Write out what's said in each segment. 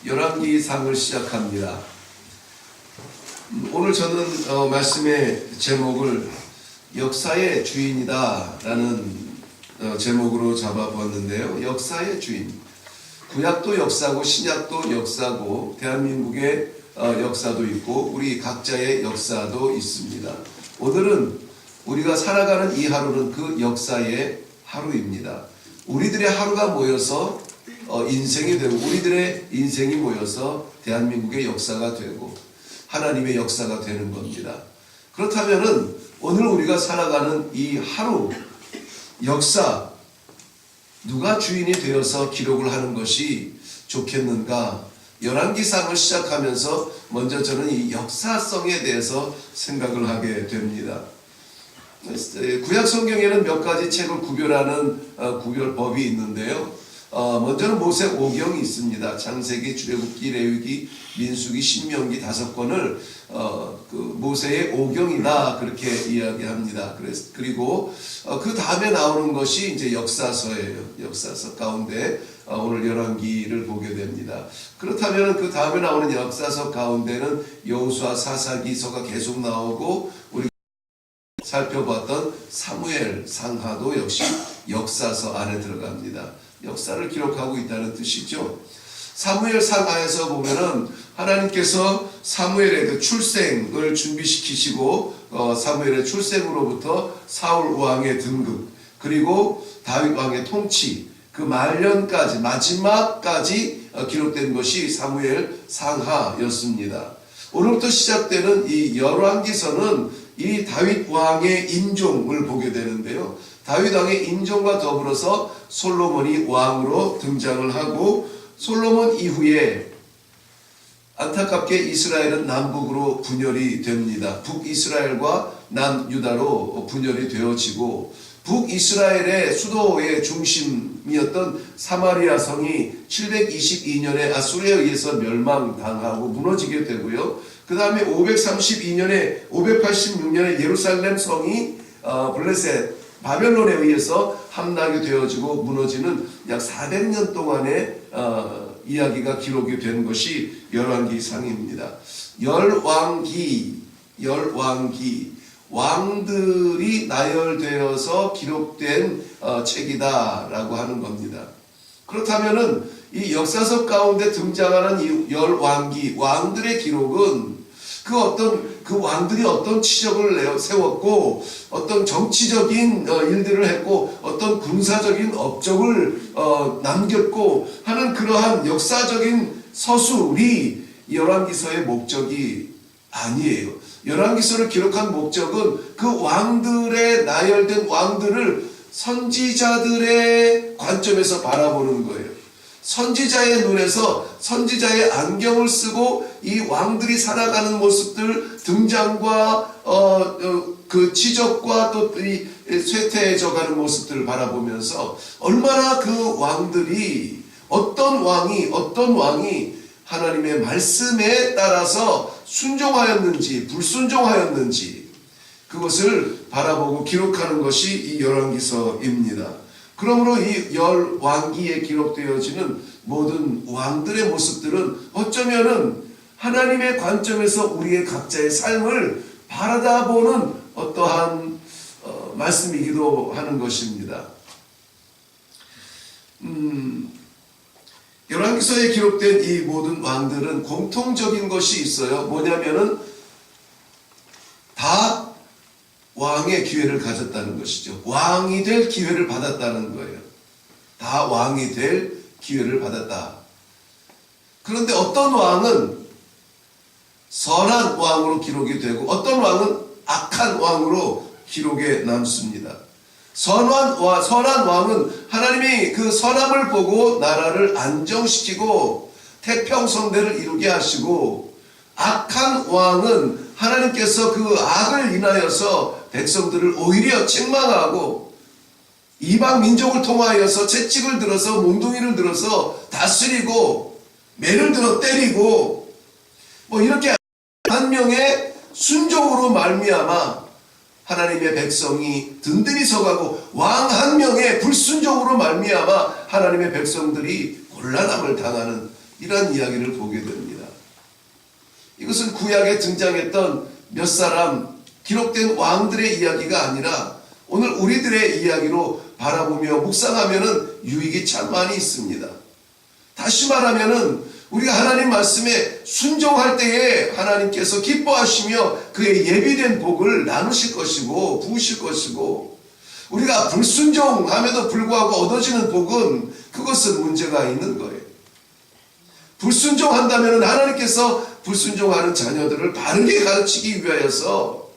열왕기상을 시작합니다. 오늘 저는 말씀의 제목을 역사의 주인이다 라는 제목으로 잡아보았는데요. 역사의 주인. 구약도 역사고 신약도 역사고 대한민국의 역사도 있고 우리 각자의 역사도 있습니다. 오늘은 우리가 살아가는 이 하루는 그 역사의 하루입니다. 우리들의 하루가 모여서 인생이 되고 우리들의 인생이 모여서 대한민국의 역사가 되고 하나님의 역사가 되는 겁니다. 그렇다면은 오늘 우리가 살아가는 이 하루 역사 누가 주인이 되어서 기록을 하는 것이 좋겠는가? 열왕기상을 시작하면서 먼저 저는 이 역사성에 대해서 생각을 하게 됩니다. 구약 성경에는 몇 가지 책을 구별하는 구별법이 있는데요. 먼저는 모세 오경이 있습니다. 창세기, 출애굽기, 레위기, 민수기, 신명기 5권을 그 모세의 오경이다 그렇게 이야기합니다. 그리고 그 다음에 나오는 것이 이제 역사서예요. 역사서 가운데 오늘 열왕기를 보게 됩니다. 그렇다면 그 다음에 나오는 역사서 가운데는 여호수아, 사사기서가 계속 나오고 우리 살펴봤던 사무엘, 상하도 역시 역사서 안에 들어갑니다. 역사를 기록하고 있다는 뜻이죠. 사무엘 상하에서 보면은 하나님께서 사무엘의 그 출생을 준비시키시고 사무엘의 출생으로부터 사울 왕의 등극 그리고 다윗 왕의 통치 그 말년까지 마지막까지 기록된 것이 사무엘 상하였습니다. 오늘부터 시작되는 이 열왕기서는 이 다윗 왕의 인종을 보게 되는데요. 다윗 왕의 인종과 더불어서 솔로몬이 왕으로 등장을 하고 솔로몬 이후에 안타깝게 이스라엘은 남북으로 분열이 됩니다. 북이스라엘과 남유다로 분열이 되어지고 북이스라엘의 수도의 중심이었던 사마리아 성이 722년에 아수르에 의해서 멸망당하고 무너지게 되고요. 그 다음에 586년에 예루살렘 성이 블레셋 바벨론에 의해서 함락이 되어지고 무너지는 약 400년 동안의 이야기가 기록이 된 것이 열왕기상입니다. 열왕기 왕들이 나열되어서 기록된 책이다라고 하는 겁니다. 그렇다면은 이 역사서 가운데 등장하는 이 열왕기 왕들의 기록은 그 왕들이 어떤 치적을 세웠고 어떤 정치적인 일들을 했고 어떤 군사적인 업적을 남겼고 하는 그러한 역사적인 서술이 열왕기서의 목적이 아니에요. 열왕기서를 기록한 목적은 그 왕들의 나열된 왕들을 선지자들의 관점에서 바라보는 거예요. 선지자의 눈에서 선지자의 안경을 쓰고 이 왕들이 살아가는 모습들 등장과 그 지적과 또 이 쇠퇴해져가는 모습들을 바라보면서 얼마나 그 왕들이 어떤 왕이 하나님의 말씀에 따라서 순종하였는지 불순종하였는지 그것을 바라보고 기록하는 것이 이 열왕기서입니다. 그러므로 이 열왕기에 기록되어지는 모든 왕들의 모습들은 어쩌면은 하나님의 관점에서 우리의 각자의 삶을 바라다보는 어떠한 말씀이기도 하는 것입니다. 열왕기서에 기록된 이 모든 왕들은 공통적인 것이 있어요. 뭐냐면은 다 왕의 기회를 가졌다는 것이죠. 왕이 될 기회를 받았다는 거예요. 다 왕이 될 기회를 받았다. 그런데 어떤 왕은 선한 왕으로 기록이 되고 어떤 왕은 악한 왕으로 기록에 남습니다. 선한 왕은 하나님이 그 선함을 보고 나라를 안정시키고 태평성대를 이루게 하시고 악한 왕은 하나님께서 그 악을 인하여서 백성들을 오히려 책망하고 이방 민족을 통하여서 채찍을 들어서 몽둥이를 들어서 다스리고 매를 들어 때리고 뭐 이렇게 한 명의 순종으로 말미암아 하나님의 백성이 든든히 서가고 왕 한 명의 불순종으로 말미암아 하나님의 백성들이 곤란함을 당하는 이런 이야기를 보게 됩니다. 이것은 구약에 등장했던 몇 사람 기록된 왕들의 이야기가 아니라 오늘 우리들의 이야기로 바라보며 묵상하면은 유익이 참 많이 있습니다. 다시 말하면은 우리가 하나님 말씀에 순종할 때에 하나님께서 기뻐하시며 그의 예비된 복을 나누실 것이고 부으실 것이고, 우리가 불순종함에도 불구하고 얻어지는 복은 그것은 문제가 있는 거예요. 불순종한다면 하나님께서 불순종하는 자녀들을 바르게 가르치기 위하여서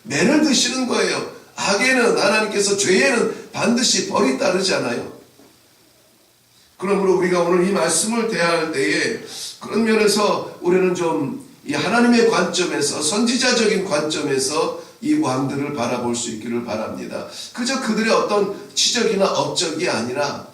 매를 드시는 거예요. 악에는 하나님께서, 죄에는 반드시 벌이 따르잖아요. 그러므로 우리가 오늘 이 말씀을 대할 때에 그런 면에서 우리는 좀 이 하나님의 관점에서, 선지자적인 관점에서 이 왕들을 바라볼 수 있기를 바랍니다. 그저 그들의 어떤 치적이나 업적이 아니라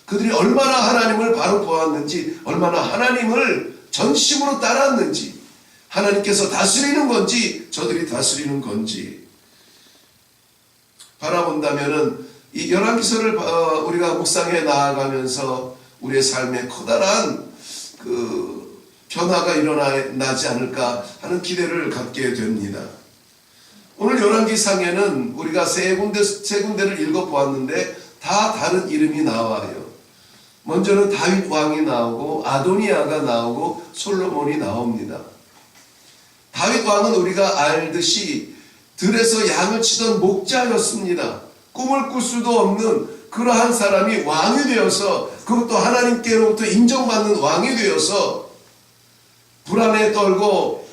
그들이 얼마나 하나님을 바로 보았는지, 얼마나 하나님을 전심으로 따랐는지, 하나님께서 다스리는 건지 저들이 다스리는 건지 바라본다면은 이 열왕기서를 우리가 묵상해 나아가면서 우리의 삶에 커다란 그 변화가 일어나지 않을까 하는 기대를 갖게 됩니다. 오늘 열왕기상에는 우리가 세 군데를 읽어보았는데 다 다른 이름이 나와요. 먼저는 다윗 왕이 나오고 아도니아가 나오고 솔로몬이 나옵니다. 다윗 왕은 우리가 알듯이 들에서 양을 치던 목자였습니다. 꿈을 꿀 수도 없는 그러한 사람이 왕이 되어서, 그것도 하나님께로부터 인정받는 왕이 되어서 불안에 떨고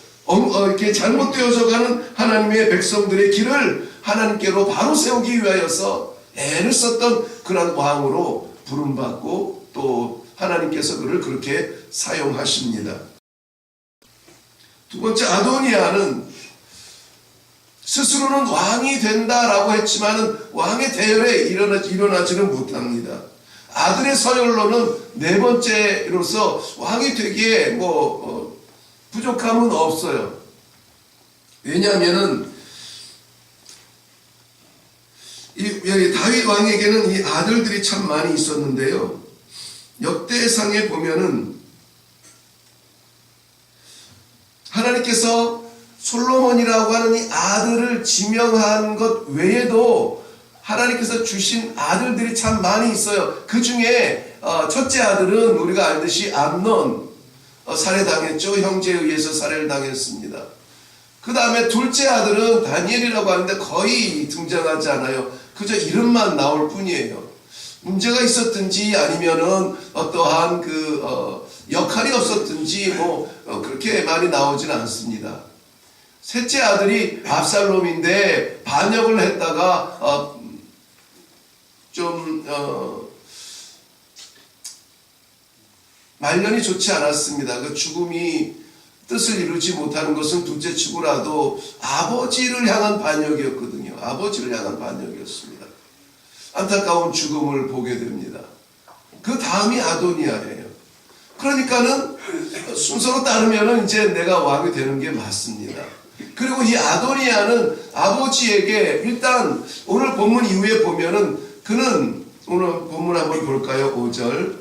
이렇게 잘못되어져 가는 하나님의 백성들의 길을 하나님께로 바로 세우기 위하여서 애를 썼던 그런 왕으로 부름받고 또 하나님께서 그를 그렇게 사용하십니다. 두 번째, 아도니아는 스스로는 왕이 된다라고 했지만은 왕의 대열에 일어나지는 못합니다. 아들의 서열로는 네 번째로서 왕이 되기에 부족함은 없어요. 왜냐하면은 다윗 왕에게는 이 아들들이 참 많이 있었는데요. 역대상에 보면은 하나님께서 솔로몬이라고 하는 이 아들을 지명한 것 외에도 하나님께서 주신 아들들이 참 많이 있어요. 그 중에 첫째 아들은 우리가 알듯이 암논 살해당했죠. 형제에 의해서 살해를 당했습니다. 그 다음에 둘째 아들은 다니엘이라고 하는데 거의 등장하지 않아요. 그저 이름만 나올 뿐이에요. 문제가 있었든지 아니면은 어떠한 역할이 없었든지 그렇게 많이 나오진 않습니다. 셋째 아들이 압살롬인데 반역을 했다가 말년이 좋지 않았습니다. 그 죽음이 뜻을 이루지 못하는 것은 둘째 치고라도 아버지를 향한 반역이었거든요. 아버지를 향한 반역이었습니다. 안타까운 죽음을 보게 됩니다. 그 다음이 아도니아예요. 그러니까는 순서로 따르면은 이제 내가 왕이 되는 게 맞습니다. 그리고 이 아도니아는 아버지에게 일단 오늘 본문 이후에 보면은 그는, 오늘 본문 한번 볼까요? 5절.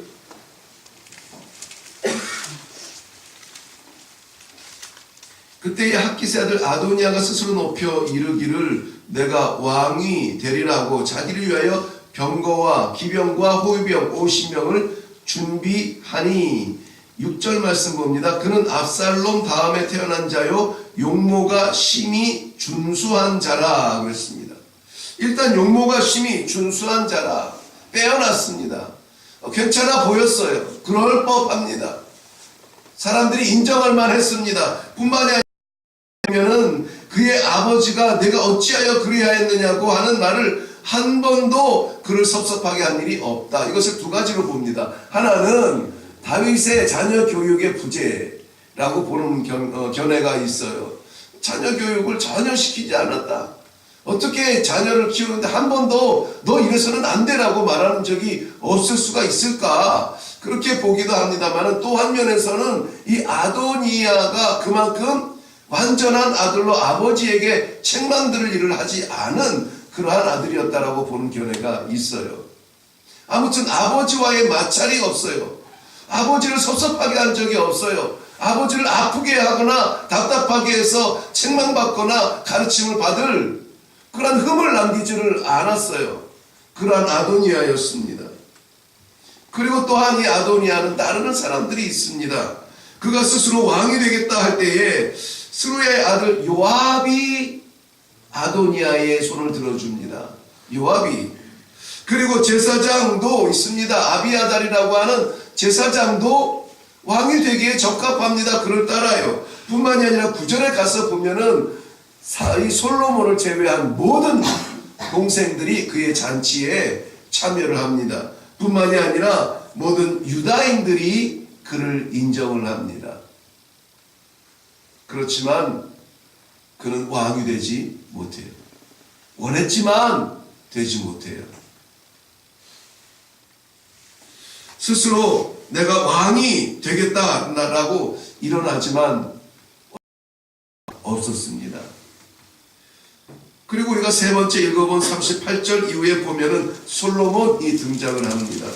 그때 이 학기세 아들 아도니아가 스스로 높여 이르기를 내가 왕이 되리라고 자기를 위하여 병거와 기병과 호위병 50명을 준비하니 6절 말씀 봅니다. 그는 압살롬 다음에 태어난 자요 용모가 심히 준수한 자라 그랬습니다. 일단 용모가 심히 준수한 자라 빼어났습니다. 괜찮아 보였어요. 그럴 법합니다. 사람들이 인정할 만했습니다. 뿐만이 아니면은 그의 아버지가 내가 어찌하여 그리하였느냐고 하는 말을 한 번도 그를 섭섭하게 한 일이 없다. 이것을 두 가지로 봅니다. 하나는 다윗의 자녀 교육의 부재라고 보는 견해가 있어요. 자녀 교육을 전혀 시키지 않았다. 어떻게 자녀를 키우는데 한 번도 너 이래서는 안 되라고 말하는 적이 없을 수가 있을까? 그렇게 보기도 합니다만 또 한 면에서는 이 아도니아가 그만큼 완전한 아들로 아버지에게 책망 들을 일을 하지 않은 그러한 아들이었다라고 보는 견해가 있어요. 아무튼 아버지와의 마찰이 없어요. 아버지를 섭섭하게 한 적이 없어요. 아버지를 아프게 하거나 답답하게 해서 책망받거나 가르침을 받을 그러한 흠을 남기지를 않았어요. 그러한 아도니아였습니다. 그리고 또한 이 아도니아는 따르는 사람들이 있습니다. 그가 스스로 왕이 되겠다 할 때에 스루야의 아들 요압이 아도니아의 손을 들어줍니다. 요압이. 그리고 제사장도 있습니다. 아비아달이라고 하는 제사장도 왕이 되기에 적합합니다. 그를 따라요. 뿐만이 아니라 9절에 가서 보면은 이 솔로몬을 제외한 모든 동생들이 그의 잔치에 참여를 합니다. 뿐만이 아니라 모든 유다인들이 그를 인정을 합니다. 그렇지만 그는 왕이 되지 못해요. 원했지만 되지 못해요. 스스로 내가 왕이 되겠다라고 일어나지만 없었습니다. 그리고 우리가 세 번째 읽어본 38절 이후에 보면은 솔로몬이 등장을 합니다.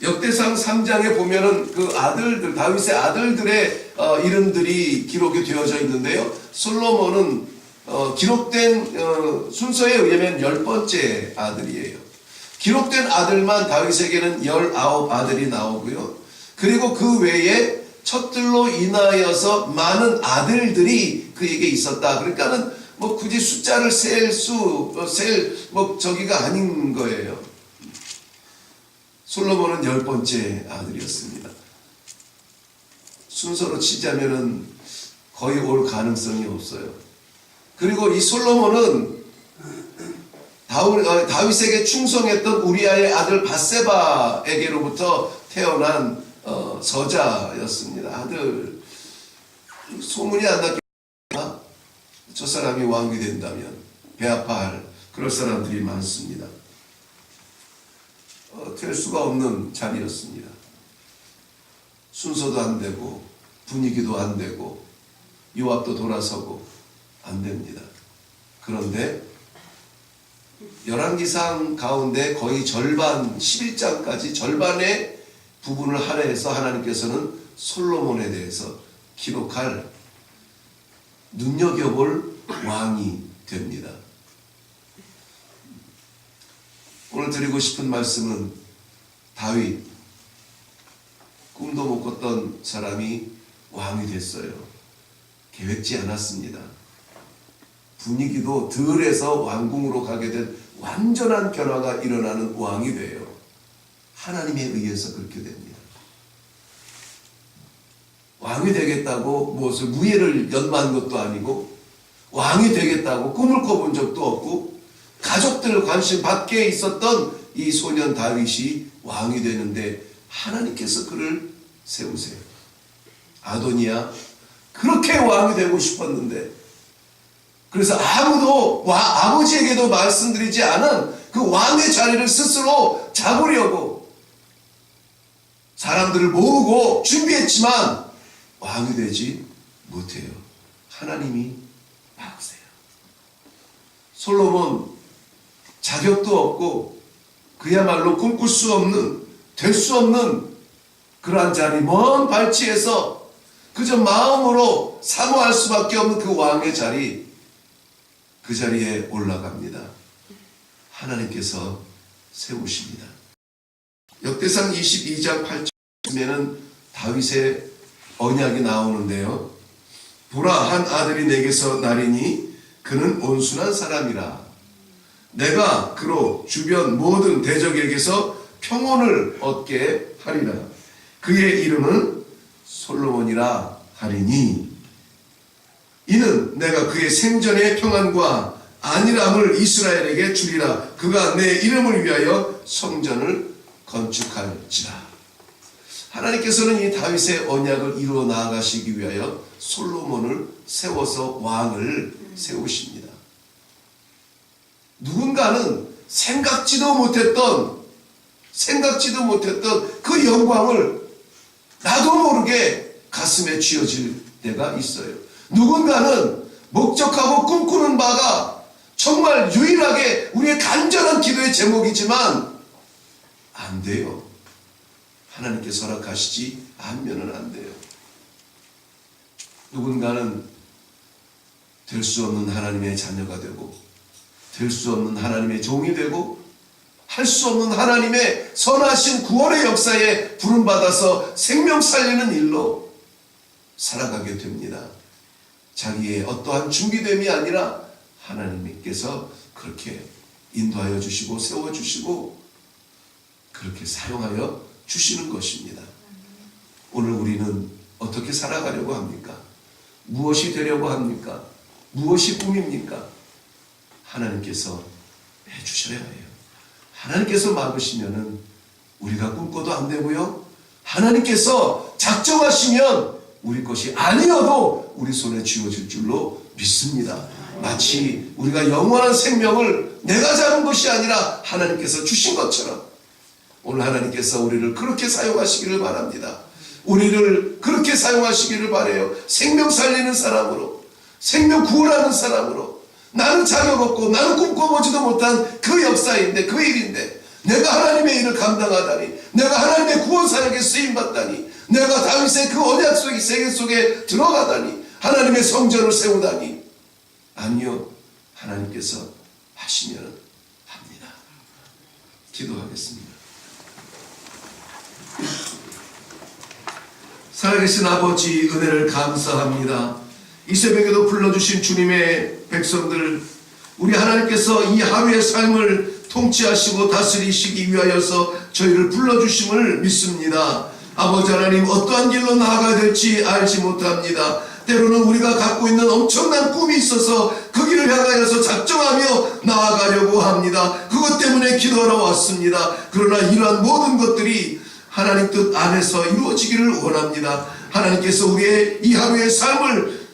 역대상 3장에 보면은 그 아들들, 다윗의 아들들의 이름들이 기록이 되어져 있는데요. 솔로몬은 기록된 순서에 의하면 10번째 아들이에요. 기록된 아들만 다윗에게는 19아들이 나오고요. 그리고 그 외에 첩들로 인하여서 많은 아들들이 그에게 있었다. 그러니까는 뭐 굳이 숫자를 셀 저기가 아닌 거예요. 솔로몬은 10번째 아들이었습니다. 순서로 치자면은 거의 올 가능성이 없어요. 그리고 이 솔로몬은 다윗에게 충성했던 우리아의 아들 밧세바에게로부터 태어난 서자였습니다. 아들. 소문이 안 났겠나? 저 사람이 왕이 된다면 배 아파할 그럴 사람들이 많습니다. 될 수가 없는 자리였습니다. 순서도 안 되고 분위기도 안 되고 요압도 돌아서고 안 됩니다. 그런데 열왕기상 가운데 거의 절반 11장까지 절반의 부분을 할애해서 하나님께서는 솔로몬에 대해서 기록할 눈여겨볼 왕이 됩니다. 오늘 드리고 싶은 말씀은 다윗, 꿈도 못 꿨던 사람이 왕이 됐어요. 계획지 않았습니다. 분위기도 덜해서 왕궁으로 가게 된 완전한 변화가 일어나는 왕이 돼요. 하나님에 의해서 그렇게 됩니다. 왕이 되겠다고 무엇을 무예를 연마한 것도 아니고 왕이 되겠다고 꿈을 꿔본 적도 없고 가족들 관심 밖에 있었던 이 소년 다윗이 왕이 되는데 하나님께서 그를 세우세요. 아도니아 그렇게 왕이 되고 싶었는데 그래서 아무도 아버지에게도 말씀드리지 않은 그 왕의 자리를 스스로 잡으려고 사람들을 모으고 준비했지만 왕이 되지 못해요. 하나님이 막으세요. 솔로몬 자격도 없고 그야말로 꿈꿀 수 없는 될 수 없는 그러한 자리 먼 발치에서 그저 마음으로 사모할 수밖에 없는 그 왕의 자리 그 자리에 올라갑니다. 하나님께서 세우십니다. 역대상 22장 8절에는 다윗의 언약이 나오는데요. 보라 한 아들이 내게서 나리니 그는 온순한 사람이라. 내가 그로 주변 모든 대적에게서 평온을 얻게 하리라. 그의 이름은 솔로몬이라 하리니 이는 내가 그의 생전의 평안과 안일함을 이스라엘에게 주리라. 그가 내 이름을 위하여 성전을 건축할지라. 하나님께서는 이 다윗의 언약을 이루어 나아가시기 위하여 솔로몬을 세워서 왕을 세우십니다. 누군가는 생각지도 못했던 그 영광을 나도 모르게 가슴에 쥐어질 때가 있어요. 누군가는 목적하고 꿈꾸는 바가 정말 유일하게 우리의 간절한 기도의 제목이지만 안 돼요. 하나님께서 허락하시지 않으면 안 돼요. 누군가는 될 수 없는 하나님의 자녀가 되고 될 수 없는 하나님의 종이 되고 할 수 없는 하나님의 선하신 구원의 역사에 부름받아서 생명 살리는 일로 살아가게 됩니다. 자기의 어떠한 준비됨이 아니라 하나님께서 그렇게 인도하여 주시고 세워주시고 그렇게 사용하여 주시는 것입니다. 오늘 우리는 어떻게 살아가려고 합니까? 무엇이 되려고 합니까? 무엇이 꿈입니까? 하나님께서 해주셔야 해요. 하나님께서 막으시면은 우리가 꿈꿔도 안 되고요. 하나님께서 작정하시면 우리 것이 아니어도 우리 손에 쥐어질 줄로 믿습니다. 마치 우리가 영원한 생명을 내가 잡은 것이 아니라 하나님께서 주신 것처럼 오늘 하나님께서 우리를 그렇게 사용하시기를 바랍니다. 우리를 그렇게 사용하시기를 바라요. 생명 살리는 사람으로, 생명 구원하는 사람으로. 나는 자격 없고 나는 꿈꿔보지도 못한 그 역사인데 그 일인데 내가 하나님의 일을 감당하다니, 내가 하나님의 구원 사역에 쓰임받다니, 내가 다윗의 그 언약 속의 세계 속에 들어가다니, 하나님의 성전을 세우다니. 아니요, 하나님께서 하시면 합니다. 기도하겠습니다. 살아계신 아버지, 은혜를 감사합니다. 이 새벽에도 불러주신 주님의 백성들, 우리 하나님께서 이 하루의 삶을 통치하시고 다스리시기 위하여서 저희를 불러주심을 믿습니다. 아버지 하나님, 어떠한 길로 나아가야 될지 알지 못합니다. 때로는 우리가 갖고 있는 엄청난 꿈이 있어서 그 길을 향하여서 작정하며 나아가려고 합니다. 그것 때문에 기도하러 왔습니다. 그러나 이러한 모든 것들이 하나님 뜻 안에서 이루어지기를 원합니다. 하나님께서 우리의 이 하루의 삶을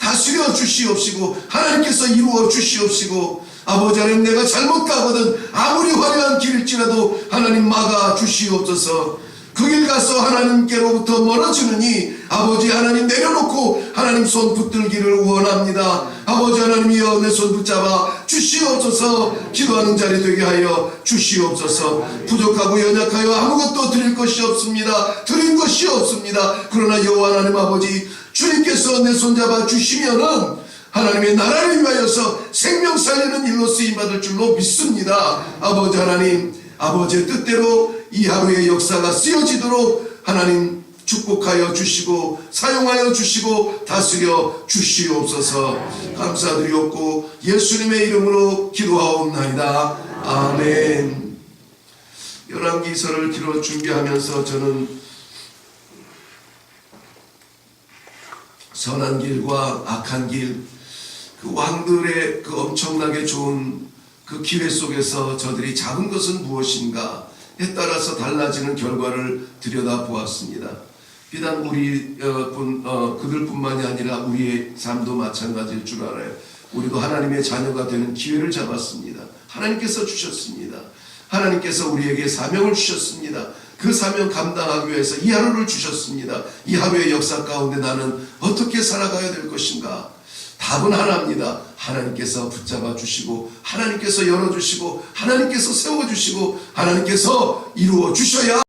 다스려 주시옵시고 하나님께서 이루어 주시옵시고, 아버지 하나님, 내가 잘못 가거든 아무리 화려한 길일지라도 하나님 막아 주시옵소서. 그 길 가서 하나님께로부터 멀어지느니 아버지 하나님 내려놓고 하나님 손 붙들기를 원합니다. 아버지 하나님이여, 내 손 붙잡아 주시옵소서. 기도하는 자리 되게 하여 주시옵소서. 부족하고 연약하여 아무것도 드릴 것이 없습니다. 드린 것이 없습니다. 그러나 여호와 하나님 아버지, 주님께서 내 손 잡아 주시면은 하나님의 나라를 위하여서 생명 살리는 일로 쓰임받을 줄로 믿습니다. 아버지 하나님, 아버지의 뜻대로 이 하루의 역사가 쓰여지도록 하나님 축복하여 주시고 사용하여 주시고 다스려 주시옵소서. 감사드리옵고 예수님의 이름으로 기도하옵나이다. 아멘. 열왕기서를 뒤로 준비하면서 저는 선한 길과 악한 길, 그 왕들의 그 엄청나게 좋은 그 기회 속에서 저들이 잡은 것은 무엇인가에 따라서 달라지는 결과를 들여다보았습니다. 비단 우리 그들뿐만이 아니라 우리의 삶도 마찬가지일 줄 알아요. 우리도 하나님의 자녀가 되는 기회를 잡았습니다. 하나님께서 주셨습니다. 하나님께서 우리에게 사명을 주셨습니다. 그 사명 감당하기 위해서 이 하루를 주셨습니다. 이 하루의 역사 가운데 나는 어떻게 살아가야 될 것인가? 답은 하나입니다. 하나님께서 붙잡아 주시고 하나님께서 열어주시고 하나님께서 세워주시고 하나님께서 이루어 주셔야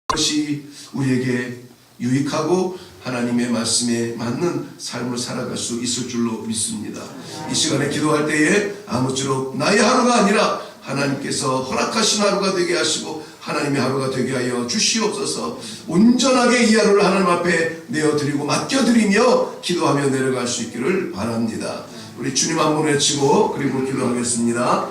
그것이 우리에게 유익하고 하나님의 말씀에 맞는 삶을 살아갈 수 있을 줄로 믿습니다. 이 시간에 기도할 때에 아무쪼록 나의 하루가 아니라 하나님께서 허락하신 하루가 되게 하시고 하나님의 하루가 되게 하여 주시옵소서. 온전하게 이 하루를 하나님 앞에 내어드리고 맡겨드리며 기도하며 내려갈 수 있기를 바랍니다. 우리 주님 한번 외치고 그리고 기도하겠습니다.